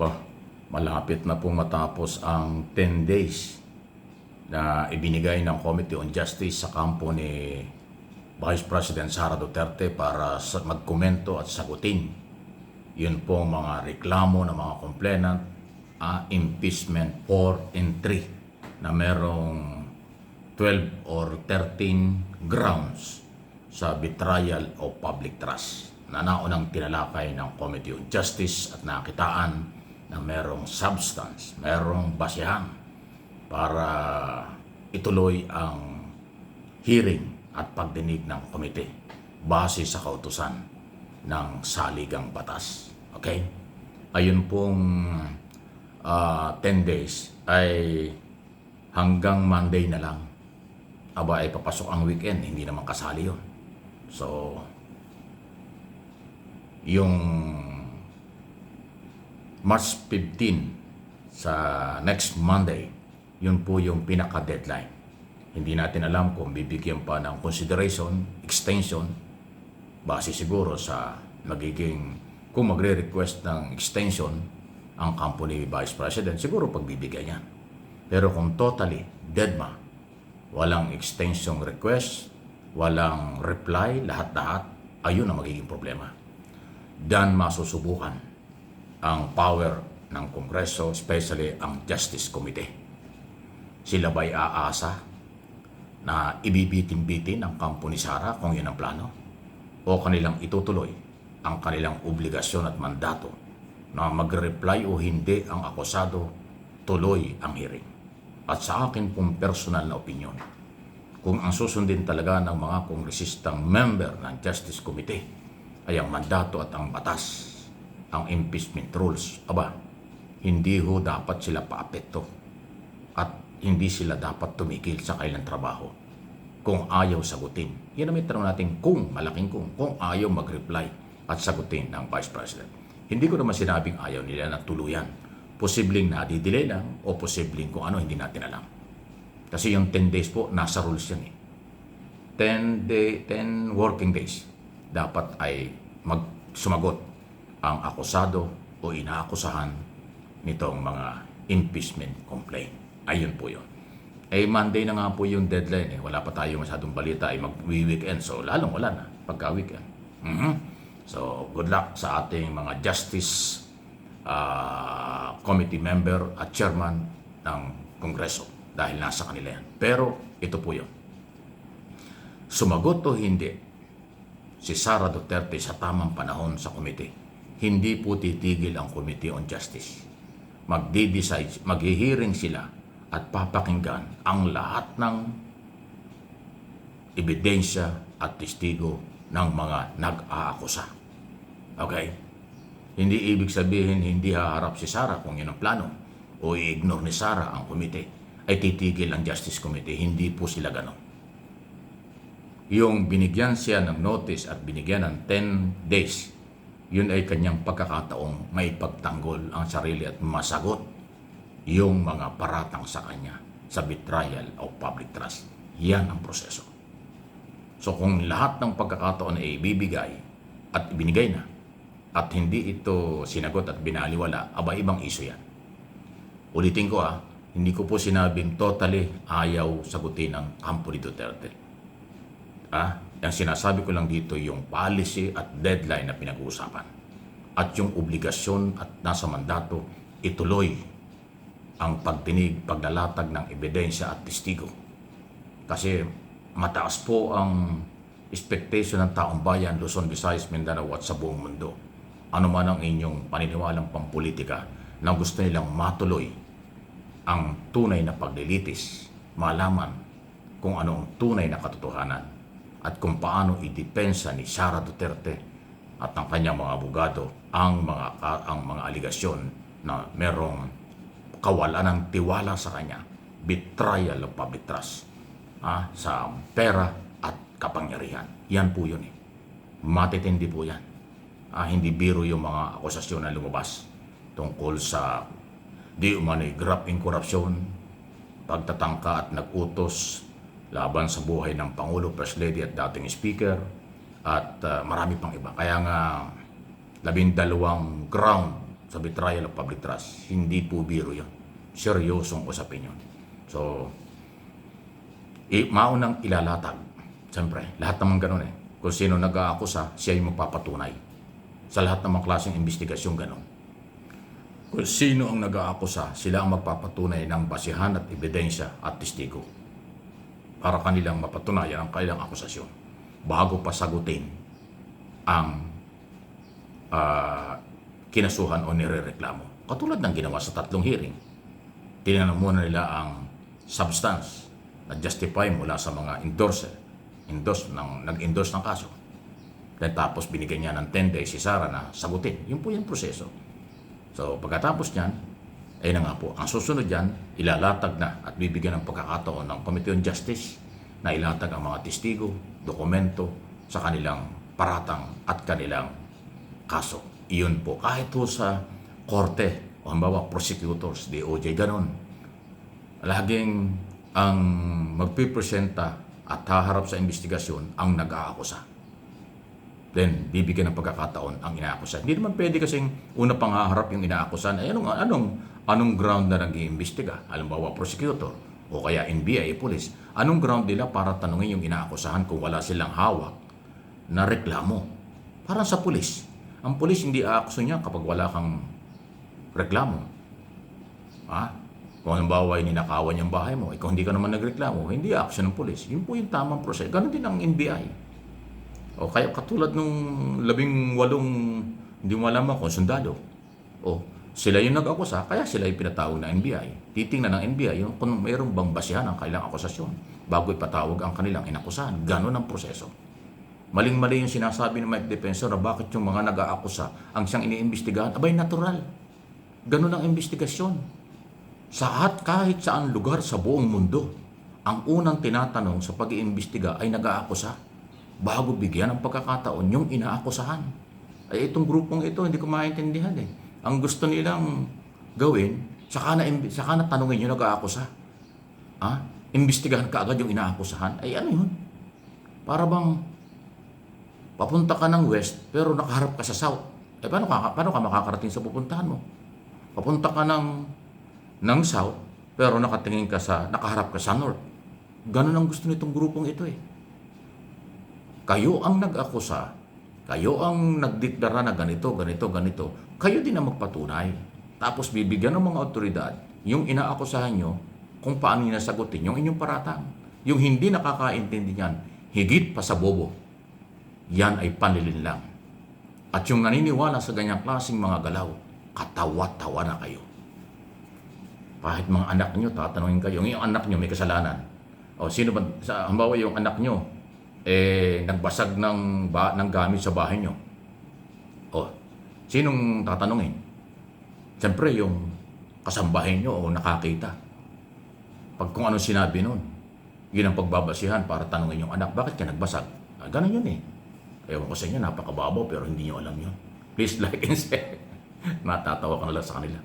Bah, malapit na pong matapos ang 10 days na ibinigay ng Committee on Justice sa kampo ni Vice President Sara Duterte para magkomento at sagutin yun pong mga reklamo ng mga complainant, impeachment 4 and 3 na merong 12 or 13 grounds sa betrayal of public trust na naunang tinalakay ng Committee on Justice at nakitaan na merong substance, merong basihan para ituloy ang hearing at pagdinig ng komite base sa kautusan ng saligang batas. Okay? Ayun pong 10 days ay hanggang Monday na lang. Aba ay papasok ang weekend, hindi naman kasali yun. So, yung March 15 sa next Monday, yun po yung pinaka-deadline. Hindi natin alam kung bibigyan pa ng consideration, extension, base siguro sa magiging, kung magre-request ng extension ang kampo ni Vice President, siguro pagbibigyan niya. Pero kung totally deadma, walang extension request, walang reply, lahat-lahat, ayun ang magiging problema. Dan masusubukan ang power ng Kongreso, especially ang Justice Committee. Sila ba'y aasa na ibibitin-bitin ang kampo ni Sara kung yun ang plano? O kanilang itutuloy ang kanilang obligasyon at mandato na mag-reply o hindi ang akusado, tuloy ang hearing? At sa akin pong personal na opinion, kung ang susundin talaga ng mga kongresistang member ng Justice Committee ay ang mandato at ang batas, ang impeachment rules, aba, hindi ho dapat sila paapekto at hindi sila dapat tumigil sa kanilang trabaho kung ayaw sagutin. Yan ang may tanong natin kung, malaking kung ayaw mag-reply at sagutin ng Vice President. Hindi ko naman sinabing ayaw nila na tuluyan. Posibleng nadidelay lang o posibleng kung ano hindi natin alam. Kasi yung 10 days po, nasa rules yan eh. 10 working days dapat ay sumagot ang akusado o inaakusahan nitong mga impeachment complaint. Ayun po yun. Eh, Monday na nga po yung deadline eh. Wala pa tayo masyadong balita ay mag-weekend. So, lalong wala na pagka-weekend. So, good luck sa ating mga justice committee member at chairman ng Kongreso dahil nasa kanila yan. Pero, ito po yun. Sumagot o hindi si Sara Duterte sa tamang panahon sa komite, hindi po titigil ang Committee on Justice. Magdi-decide, maghihiring sila at papakinggan ang lahat ng ebidensya at testigo ng mga nag-aakusa. Okay? Hindi ibig sabihin hindi haharap si Sara kung yun ang plano o i-ignore ni Sara ang komite ay titigil ang Justice Committee. Hindi po sila ganon. Yung binigyan siya ng notice at binigyan ng 10 days, yun ay kanyang pagkakataong may pagtanggol ang sarili at masagot yung mga paratang sa kanya sa betrayal of public trust. Yan ang proseso. So kung lahat ng pagkakataon ay ibibigay at ibinigay na at hindi ito sinagot at binaliwala, aba ibang iso yan. Ulitin ko hindi ko po sinabing totally ayaw sagutin ang kampo ni Duterte. Ang sinasabi ko lang dito yung policy at deadline na pinag-uusapan at yung obligasyon at nasa mandato ituloy ang pagdinig, paglalatag ng ebidensya at testigo. Kasi mataas po ang expectation ng taong bayan, Luzon, Visayas, Mindanao at sa buong mundo. Ano man ang inyong paniniwalang pampolitika na gusto nilang matuloy ang tunay na paglilitis, malaman kung ano ang tunay na katotohanan at kung paano idepensa ni Sara Duterte at ang kanyang mga abogado ang mga aligasyon na merong kawalan ng tiwala sa kanya, betrayal of public trust sa pera at kapangyarihan. Yan po yun eh. Matitindi po yan. Hindi biro yung mga akusasyon na lumabas tungkol sa di umano'y graft in corruption, pagtatangka at nag-utos laban sa buhay ng Pangulo, First Lady at dating Speaker at marami pang iba. Kaya nga 12 ground sa betrayal of public trust. Hindi po biro yun. Seryosong usapin yun. So, maunang ilalatag. Siyempre, lahat naman ganun eh. Kung sino nag-aakusa, siya yung magpapatunay. Sa lahat ng mga klaseng investigasyon, ganun. Kung sino ang nag-aakusa, sila ang magpapatunay ng basihan at ebidensya at testigo para kanilang mapatunayan ang kanilang akusasyon bago pa sagutin ang kinasuhan o nirereklamo. Katulad ng ginawa sa 3 hearing. Tinanong muna nila ang substance na justify mula sa mga nag-endorse ng kaso. Then tapos binigyan niya ng 10 days si Sara na sagutin. Yun po yung proseso. So pagkatapos niyan, ay na nga po, ang susunod yan, ilalatag na at bibigyan ng pagkakataon ng Committee on Justice na ilatag ang mga testigo, dokumento sa kanilang paratang at kanilang kaso. Iyon po, kahit po sa korte, o halimbawa prosecutors, DOJ, ganon. Laging ang magpipresenta at haharap sa investigasyon ang nag-aakusa. Then, bibigyan ng pagkakataon ang inaakusa. Hindi naman pwede kasing una pang haharap yung inaakusan. Ay, anong ground na nag-iimbestiga? Halimbawa, prosecutor o kaya NBI, police. Anong ground nila para tanungin yung inaakusahan kung wala silang hawak na reklamo? Parang sa police. Ang police hindi aakuso niya kapag wala kang reklamo. Kung halimbawa ay ninakawan yung bahay mo, kung hindi ka naman nagreklamo, hindi aakuso ng police. Yun po yung tamang proseso. Ganon din ang NBI. O kaya katulad nung 18, hindi mo alam kung sundalo. O sila yung nag-akusa, kaya sila yung pinatawag ng NBI. Titingnan ng NBI yung kung mayroong bang basihan ang kanilang akusasyon bago ipatawag ang kanilang inakusahan. Ganon ang proseso. Maling-mali yung sinasabi ng Mike Defensor na bakit yung mga nag-aakusa ang siyang iniimbestigahan. Abay, natural. Ganon ang investigasyon. Kahit saan lugar sa buong mundo, ang unang tinatanong sa pag-iimbestiga ay nag-aakusa bago bigyan ng pagkakataon yung inaakusahan. Ay itong grupong ito, hindi ko maintindihan eh. Ang gusto nilang gawin, saka na tanungin yung nag-aakusa. Imbestigahan ka agad yung inaakusahan. Ay ano yun? Para bang papunta ka ng west pero nakaharap ka sa south. Paano ka makakarating sa pupuntahan mo? Papunta ka ng south pero nakaharap ka sa north. Ganun ang gusto nitong grupong ito eh. Kayo ang nag-akusa, kayo ang nagdeklara na ganito. Kayo din ang magpatunay. Tapos bibigyan ng mga otoridad yung inaakusahan nyo kung paano nyo nasagutin yung inyong paratang. Yung hindi nakakaintindi niyan, higit pa sa bobo. Yan ay panlilinlang. At yung naniniwala sa ganyang klaseng mga galaw, katawa-tawa na kayo. Kahit mga anak nyo, tatanungin kayo, yung anak nyo may kasalanan. O sino ba, halimbawa yung anak nyo, nagbasag ng gamit sa bahay nyo. O, sinong tatanungin? Siyempre, yung kasambahin nyo o nakakita. Pag kung anong sinabi nun, yun ang pagbabasihan para tanungin yung anak, bakit ka nagbasag? Ganun yun eh. Ewan ko sa inyo, napakababaw pero hindi nyo alam yun. Please like and share. Matatawa ka na lang sa kanila.